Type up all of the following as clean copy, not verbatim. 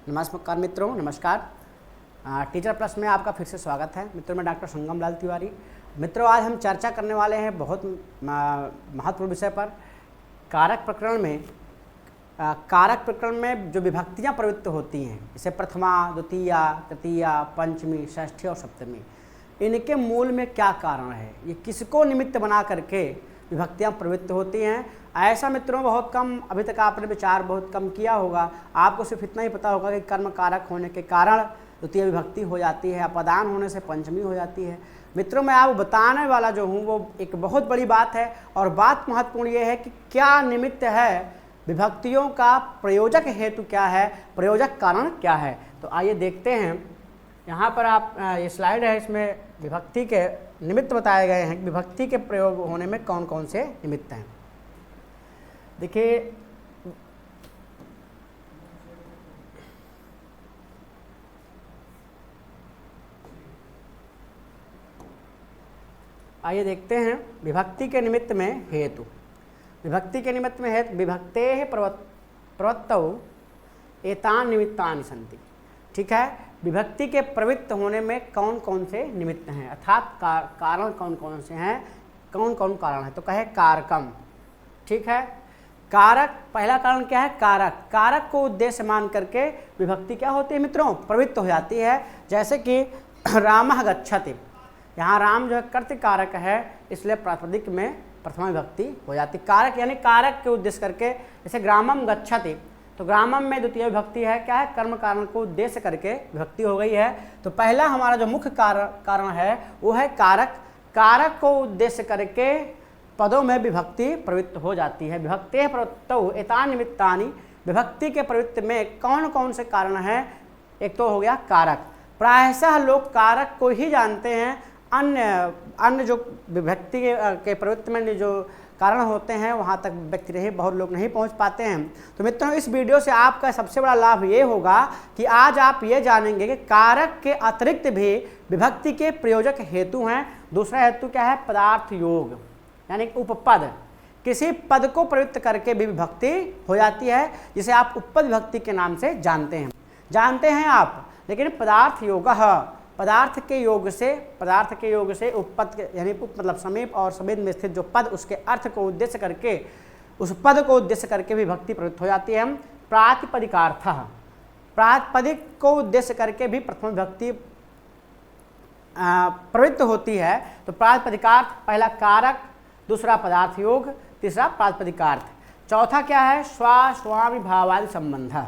नमस्कार मित्रों, नमस्कार। टीचर प्लस में आपका फिर से स्वागत है। मित्रों, मैं डॉक्टर संगम लाल तिवारी। मित्रों, आज हम चर्चा करने वाले हैं बहुत महत्वपूर्ण विषय पर। कारक प्रकरण में जो विभक्तियां प्रयुक्त होती हैं, जैसे प्रथमा, द्वितीया, तृतीया, पंचमी, षष्ठी और सप्तमी, इनके मूल में क्या कारण है, ये किसको निमित्त बना करके विभक्तियां प्रयुक्त होती हैं, ऐसा मित्रों बहुत कम अभी तक आपने विचार बहुत कम किया होगा। आपको सिर्फ इतना ही पता होगा कि कर्म कारक होने के कारण द्वितीय विभक्ति हो जाती है, अपदान होने से पंचमी हो जाती है। मित्रों, मैं आपको बताने वाला जो हूँ वो एक बहुत बड़ी बात है, और बात महत्वपूर्ण ये है कि क्या निमित्त है विभक्तियों का, प्रयोजक हेतु क्या है, प्रयोजक कारण क्या है। तो आइए देखते हैं। यहाँ पर आप ये स्लाइड है, इसमें विभक्ति के निमित्त बताए गए हैं कि विभक्ति के प्रयोग होने में कौन कौन से निमित्त हैं। देखिए, आइए देखते हैं विभक्ति के निमित्त में हेतु। विभक्ति के निमित्त में हेतु विभक्तेः प्रवृत्तौ एतानि निमित्तानि सन्ति। ठीक है, विभक्ति के प्रवृत्त होने में कौन कौन से निमित्त हैं, अर्थात कारण कौन कौन से हैं, कौन कौन कारण है। तो कहे कारकम। ठीक है, कारक, पहला कारण क्या है, कारक। कारक को उद्देश्य मान करके विभक्ति क्या होती है मित्रों, प्रवृत्त हो जाती है। जैसे कि रामः गच्छति, यहाँ राम जो है कर्तृ कारक है, इसलिए प्रातिपदिक में प्रथमा विभक्ति हो जाती। कारक यानी कारक के उद्देश्य करके, जैसे ग्रामम गच्छति, तो ग्रामम में द्वितीय विभक्ति है, क्या है, कर्म कारण को उद्देश्य करके विभक्ति हो गई है। तो पहला हमारा जो मुख्य कारण है वो है कारक। कारक को उद्देश्य करके पदों में विभक्ति प्रवृत्त हो जाती है। विभक्तेः प्रवृत्तौ एतानि निमित्तानि, विभक्ति के प्रवृत्ति में कौन कौन से कारण हैं। एक तो हो गया कारक। प्रायशः लोग कारक को ही जानते हैं, अन्य जो विभक्ति के प्रवृत्ति में जो कारण होते हैं वहाँ तक व्यक्ति रहे बहुत लोग नहीं पहुँच पाते हैं। तो मित्रों, इस वीडियो से आपका सबसे बड़ा लाभ ये होगा कि आज आप ये जानेंगे कि कारक के अतिरिक्त भी विभक्ति के प्रयोजक हेतु हैं। दूसरा हेतु क्या है, पदार्थ योग, यानी उपपद। किसी पद को प्रयुक्त करके भी विभक्ति हो जाती है, जिसे आप उपपद विभक्ति के नाम से जानते हैं आप। लेकिन पदार्थ योग, पदार्थ के योग से उपपद यानी उप मतलब समीप और समीप में स्थित जो पद, उसके अर्थ को उद्देश्य करके, उस पद को उद्देश्य करके विभक्ति प्रयुक्त हो जाती है। प्रातिपदिकार्थः, प्रातिपदिक को उद्देश्य करके भी प्रथम विभक्ति प्रवृत्त होती है। तो प्रातिपदिकार्थ, पहला कारक, दूसरा पदार्थ योग, तीसरा प्रातिपदिकार्थ। चौथा क्या है, स्वास्वामिभावादि संबंध।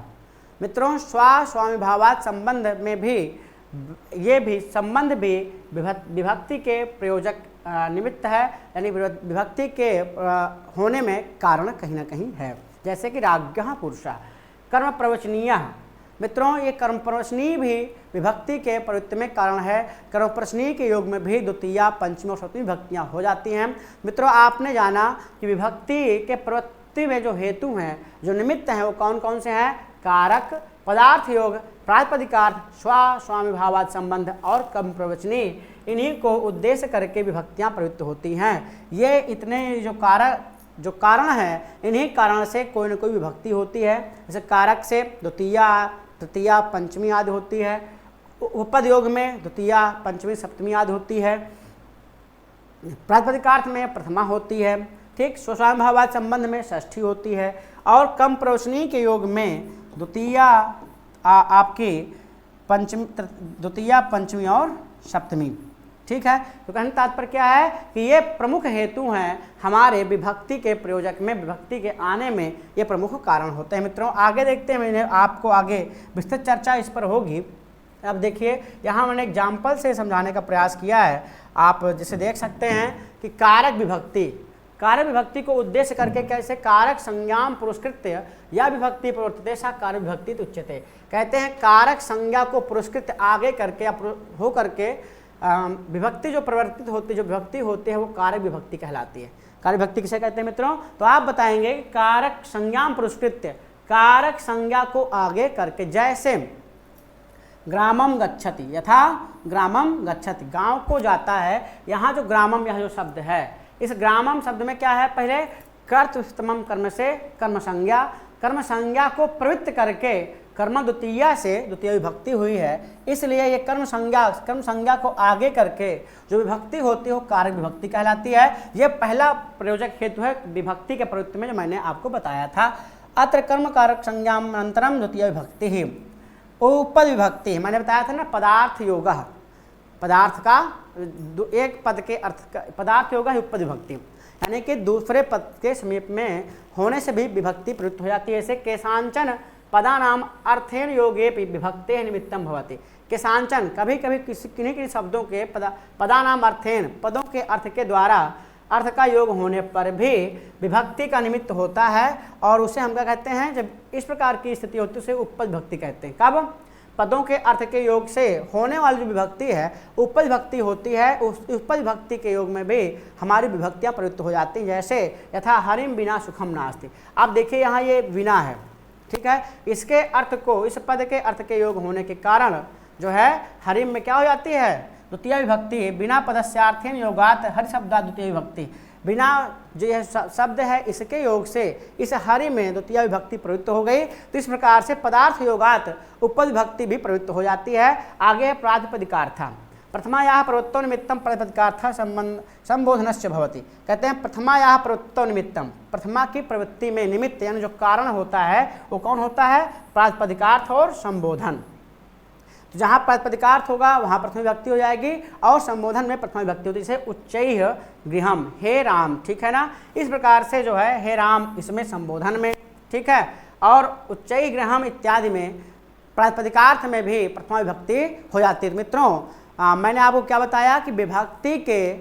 मित्रों, स्वास्वामिभावादि संबंध में भी ये भी संबंध भी विभक्ति के प्रयोजक निमित्त है, यानी विभक्ति के होने में कारण कहीं ना कहीं है। जैसे कि राज्ञः पुरुषः कर्म प्रवचनीयः। मित्रों, ये कर्म प्रवचनीय भी विभक्ति के प्रवृत्ति में कारण है। कर्म प्रवचनीय के योग में भी द्वितीया, पंचमी और सप्तमी विभक्तियाँ हो जाती हैं। मित्रों, आपने जाना कि विभक्ति के प्रवृत्ति में जो हेतु हैं, जो निमित्त हैं, वो कौन कौन से हैं, कारक, पदार्थ योग, प्रातिपदिकार्थ, स्वामिभावादि संबंध और कर्म प्रवचनीय। इन्हीं को उद्देश्य करके विभक्तियाँ प्रयुक्त होती हैं। ये इतने जो कारण है, इन्हीं कारण से कोई न कोई विभक्ति होती है। जैसे कारक से द्वितीया, तृतीया, पंचमी आदि होती है। उपपद योग में द्वितीया, पंचमी, सप्तमी आदि होती है। प्रातिपदिकार्थ में प्रथमा होती है। ठीक, स्वामिभावादि संबंध में षष्ठी होती है। और कर्म प्रवचनीय के योग में द्वितीया आपकी पंचमी, द्वितीया, पंचमी और सप्तमी। ठीक है, तो कहने तात्पर्य क्या है कि ये प्रमुख हेतु हैं हमारे विभक्ति के प्रयोजक में, विभक्ति के आने में ये प्रमुख कारण होते हैं। मित्रों, आगे देखते हैं, मैंने आपको आगे विस्तृत चर्चा इस पर होगी। अब देखिए, यहाँ मैंने एग्जाम्पल से समझाने का प्रयास किया है। आप जैसे देख सकते हैं कि कारक विभक्ति को उद्देश्य करके कैसे कारक संज्ञाम पुरस्कृत्य या विभक्ति प्रवर्तते सा कारक विभक्ति उच्यते। कहते हैं कारक संज्ञा को पुरस्कृत आगे करके या हो करके विभक्ति जो प्रवर्तित होती, जो विभक्ति होती है, वो कारक विभक्ति कहलाती है। कारक विभक्ति किसे कहते हैं मित्रों, तो आप बताएंगे कारक संज्ञाम पुरस्कृत्य, कारक संज्ञा को आगे करके। जैसे ग्रामम गच्छति, यथा ग्रामम गच्छति, गांव को जाता है। यहाँ जो ग्रामम, यह जो शब्द है, इस ग्रामम शब्द में क्या है, पहले कर्तृ कर्म से कर्म संज्ञा को प्रवृत्त करके कर्म द्वितीया से द्वितीय विभक्ति हुई है, इसलिए ये कर्म संज्ञा को आगे करके जो विभक्ति होती है वो कारक विभक्ति कहलाती है। ये पहला प्रयोजक हेतु है विभक्ति के प्रवृत्ति में, जो मैंने आपको बताया था। अत्र कर्म कारक संज्ञानंतरम द्वितीय विभक्ति ही उपपद विभक्ति, मैंने बताया था ना पदार्थ योग, पदार्थ का एक पद के अर्थ का पदार्थ योग है उपपद विभक्ति, यानी कि दूसरे पद के समीप में होने से भी विभक्ति प्रयुक्त हो जाती है। जैसे केशांचन पदानाम अर्थेन योगे विभक्ते निमित्तम भवति। केशांचन कभी कभी किन्हीं शब्दों के पदानाम अर्थेन पदों के अर्थ के द्वारा अर्थ का योग होने पर भी विभक्ति का निमित्त होता है, और उसे हम क्या कहते हैं, जब इस प्रकार की स्थिति होती है उसे उपपद विभक्ति कहते हैं। कब? पदों के अर्थ के योग से होने वाली जो विभक्ति है उपपद विभक्ति होती है, उस उपपद विभक्ति के योग में भी हमारी विभक्तियां प्रयुक्त हो जाती हैं। जैसे यथा हरिम बिना सुखम नास्ति। आप देखिए यहाँ ये बिना है, ठीक है, इसके अर्थ को इस पद के अर्थ के योग होने के कारण जो है हरिम में क्या हो जाती है, द्वितीय विभक्ति। बिना पदस्यार्थेन योगात हरि शब्दात् द्वितीय विभक्ति। बिना जो यह शब्द है इसके योग से इस हरि में द्वितीय विभक्ति प्रयुक्त हो गई। तो इस प्रकार से पदार्थ योगात उपपद विभक्ति भी प्रयुक्त हो जाती है। आगे प्रातिपदिकार्थ, प्रथमायाः प्रवृत्तौ निमित्तं प्रातिपदिकार्थ संबोधनस्य भवति। कहते हैं प्रथमायाः प्रवृत्तौ निमित्तम, प्रथमा की प्रवृत्ति में निमित्त यानी जो कारण होता है वो कौन होता है, प्रातिपदिकार्थ और संबोधन। तो जहाँ प्रातिपदिकार्थ होगा वहाँ प्रथम विभक्ति हो जाएगी और संबोधन में प्रथम विभक्ति होती है। जैसे उच्चैः गृहम, हे राम, ठीक है ना। इस प्रकार से जो है हे राम इसमें संबोधन में, ठीक है, और उच्चैः गृहम इत्यादि में प्रातिपदिकार्थ में भी प्रथम विभक्ति हो जाती है। मित्रों मैंने आपको क्या बताया कि विभक्ति के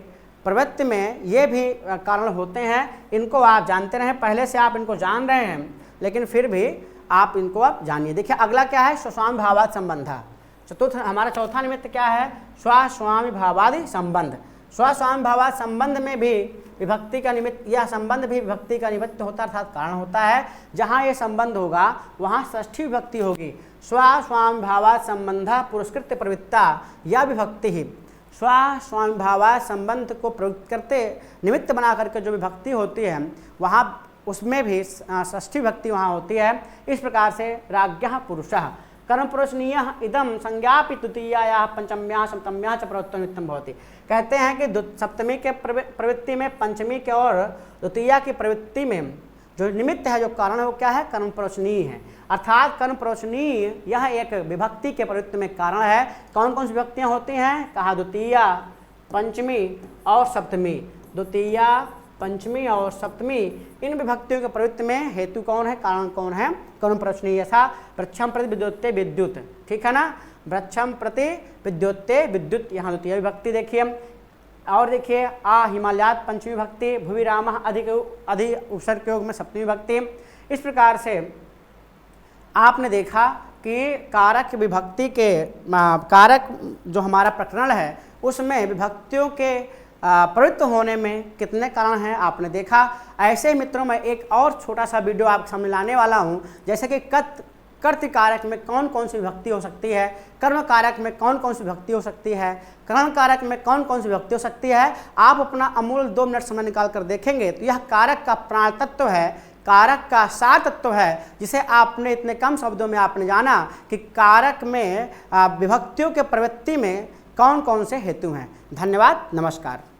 प्रवृत्ति में ये भी कारण होते हैं, इनको आप जानते रहें, पहले से आप इनको जान रहे हैं लेकिन फिर भी आप इनको आप जानिए। देखिए अगला क्या है, स्वस्वामी भावादि संबंध। चतुर्थ हमारा चौथा निमित्त क्या है, स्वस्वामी भावादि संबंध। स्वस्वामी भावादि संबंध में भी विभक्ति का निमित्त, यह संबंध भी विभक्ति का निमित्त होता है अर्थात कारण होता है। जहाँ ये संबंध होगा वहाँ षष्ठी विभक्ति होगी। स्वस्वामी भावादि संबंध पुरस्कृत प्रवृत्ता या विभक्ति ही। स्वस्वामी भावादि संबंध को प्रयुक्त करते निमित्त बना करके जो विभक्ति होती है वहाँ उसमें भी षष्ठी विभक्ति वहाँ होती है। इस प्रकार से राज्ञः पुरुषः कर्म पुरुषनीयः इदम संज्ञापि द्वितीयायाः पंचम्याः सप्तम्याः च प्रवृत्तौ निमित्तं भवति। कहते हैं कि सप्तमी के प्रवृत्ति में, पंचमी के और द्वितीया की प्रवृत्ति में जो निमित्त है, जो कारण है वो क्या है, कर्म पुरुषनीय है। अर्थात कर्म पुरुषनीय यह एक विभक्ति के प्रवृत्ति में कारण है। कौन कौन सी विभक्तियाँ होती हैं, कहा द्वितीया, पंचमी और सप्तमी। द्वितीया, पंचमी और सप्तमी इन विभक्तियों के प्रवृत्ति में हेतु कौन है, कारण कौन है, कर्म प्रश्नीय। यथा वृक्षम प्रति विद्योत्ते विद्युत, ठीक है ना, वृक्षम प्रति विद्योत्ते विद्युत, यहाँ द्वितीय विभक्ति देखिए। और देखिए आ हिमालयात पंचमी विभक्ति, भुवि रामः अधिक उपसर्ग के योग में सप्तमी विभक्ति। इस प्रकार से आपने देखा कि कारक विभक्ति के कारक जो हमारा प्रकरण है उसमें विभक्तियों के प्रवृत्त होने में कितने कारण हैं आपने देखा। ऐसे ही मित्रों मैं एक और छोटा सा वीडियो आपके सामने लाने वाला हूं, जैसे कि कर्तृ कारक में कौन कौन सी विभक्ति हो सकती है, कर्म कारक में कौन कौन सी विभक्ति हो सकती है, करण कारक में कौन कौन सी विभक्ति हो सकती है। आप अपना अमूल 2 मिनट समय निकाल कर देखेंगे तो यह कारक का प्राण तत्व है, कारक का सार तत्व है, जिसे आपने इतने कम शब्दों में आपने जाना कि कारक में विभक्तियों के प्रवृत्ति में कौन कौन से हेतु हैं। धन्यवाद, नमस्कार।